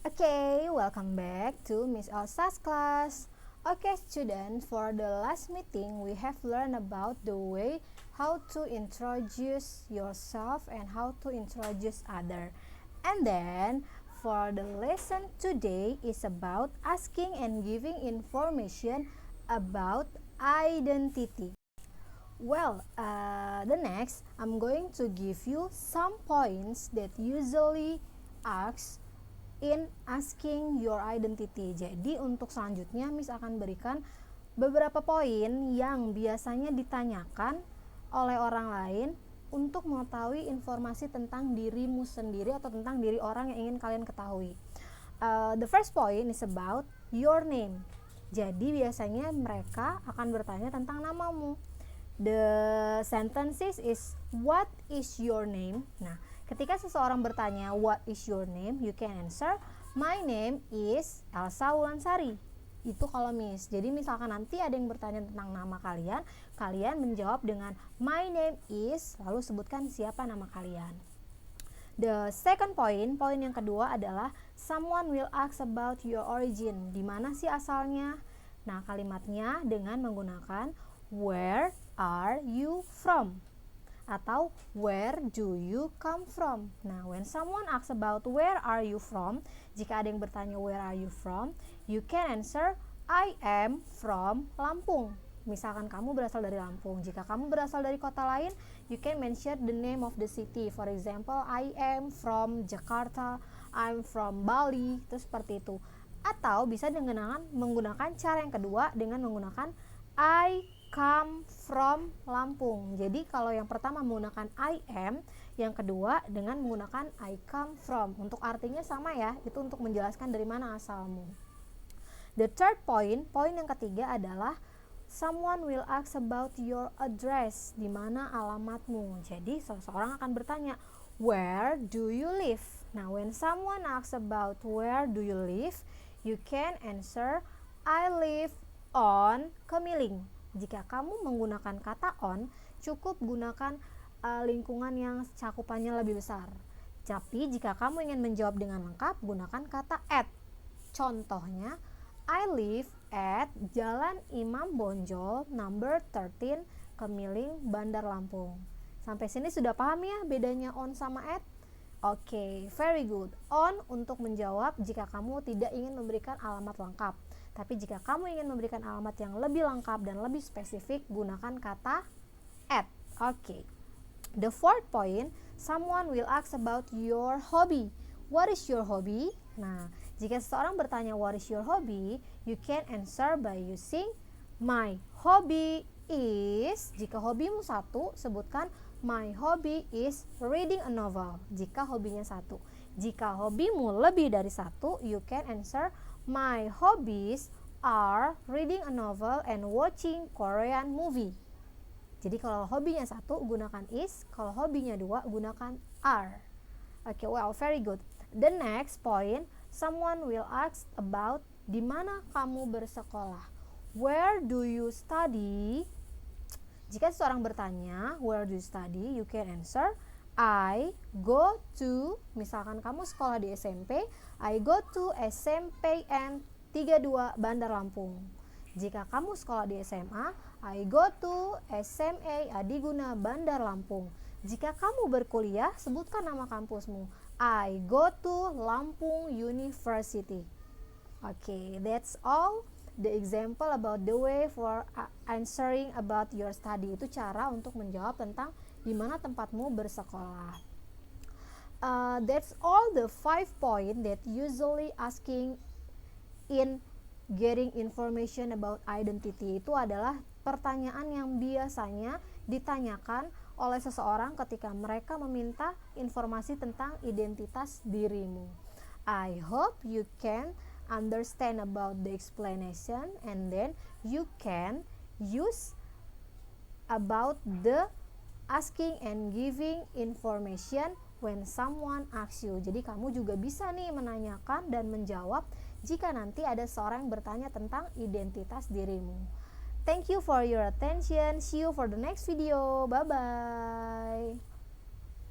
Okay, welcome back to Miss Elsa's class. Okay, students, for the last meeting, we have learned about the way how to introduce yourself and how to introduce other. And then, for the lesson today is about asking and giving information about identity. Well, the next, I'm going to give you some points that usually asked in asking your identity. Jadi untuk selanjutnya Miss akan berikan beberapa poin yang biasanya ditanyakan oleh orang lain untuk mengetahui informasi tentang dirimu sendiri atau tentang diri orang yang ingin kalian ketahui. The first point is about your name. Jadi biasanya mereka akan bertanya tentang namamu. The sentences is what is your name? Nah, ketika seseorang bertanya what is your name, you can answer my name is Elsa Wulansari. Itu kalau Miss. Jadi misalkan nanti ada yang bertanya tentang nama kalian, kalian menjawab dengan my name is, lalu sebutkan siapa nama kalian. The second point, poin yang kedua adalah someone will ask about your origin. Di mana sih asalnya? Nah, kalimatnya dengan menggunakan where are you from? Atau where do you come from? Nah, when someone asks about where are you from, jika ada yang bertanya where are you from, you can answer I am from Lampung. Misalkan kamu berasal dari Lampung. Jika kamu berasal dari kota lain, you can mention the name of the city. For example, I am from Jakarta, I'm from Bali, itu seperti itu. Atau bisa dengan menggunakan cara yang kedua dengan menggunakan I come from Lampung. Jadi kalau yang pertama menggunakan I am, yang kedua dengan menggunakan I come from. Untuk artinya sama ya, itu untuk menjelaskan dari mana asalmu. The third point, poin yang ketiga adalah someone will ask about your address, di mana alamatmu. Jadi seseorang akan bertanya, where do you live? Nah, when someone asks about where do you live, you can answer I live on Kemiling. Jika kamu menggunakan kata on, cukup gunakan lingkungan yang cakupannya lebih besar. Tapi jika kamu ingin menjawab dengan lengkap, gunakan kata at. Contohnya, I live at Jalan Imam Bonjol number 13 Kemiling, Bandar Lampung. Sampai sini sudah paham ya bedanya on sama at? Oke, very good. On untuk menjawab jika kamu tidak ingin memberikan alamat lengkap. Tapi jika kamu ingin memberikan alamat yang lebih lengkap dan lebih spesifik, gunakan kata at. Oke. The fourth point, someone will ask about your hobby. What is your hobby? Nah, jika seseorang bertanya what is your hobby, you can answer by using my hobby is. Jika hobimu satu, sebutkan my hobby is reading a novel. Jika hobinya satu. Jika hobimu lebih dari satu, you can answer my hobbies are reading a novel and watching Korean movie. Jadi kalau hobinya satu, gunakan is. Kalau hobinya dua, gunakan are. Okay, well, very good. The next point, someone will ask about di mana kamu bersekolah. Where do you study? Jika seseorang bertanya, where do you study? You can answer, I go to, misalkan kamu sekolah di SMP, I go to SMPN 32 Bandar Lampung. Jika kamu sekolah di SMA, I go to SMA Adiguna Bandar Lampung. Jika kamu berkuliah, sebutkan nama kampusmu. I go to Lampung University. Okay, that's all. The example about the way for answering about your study. Itu cara untuk menjawab tentang di mana tempatmu bersekolah. That's all the 5 point that usually asking in getting information about identity. Itu adalah pertanyaan yang biasanya ditanyakan oleh seseorang ketika mereka meminta informasi tentang identitas dirimu. I hope you can understand about the explanation and then you can use about the asking and giving information when someone asks you. Jadi kamu juga bisa nih menanyakan dan menjawab jika nanti ada seorang yang bertanya tentang identitas dirimu. Thank you for your attention. See you for the next video. Bye-bye.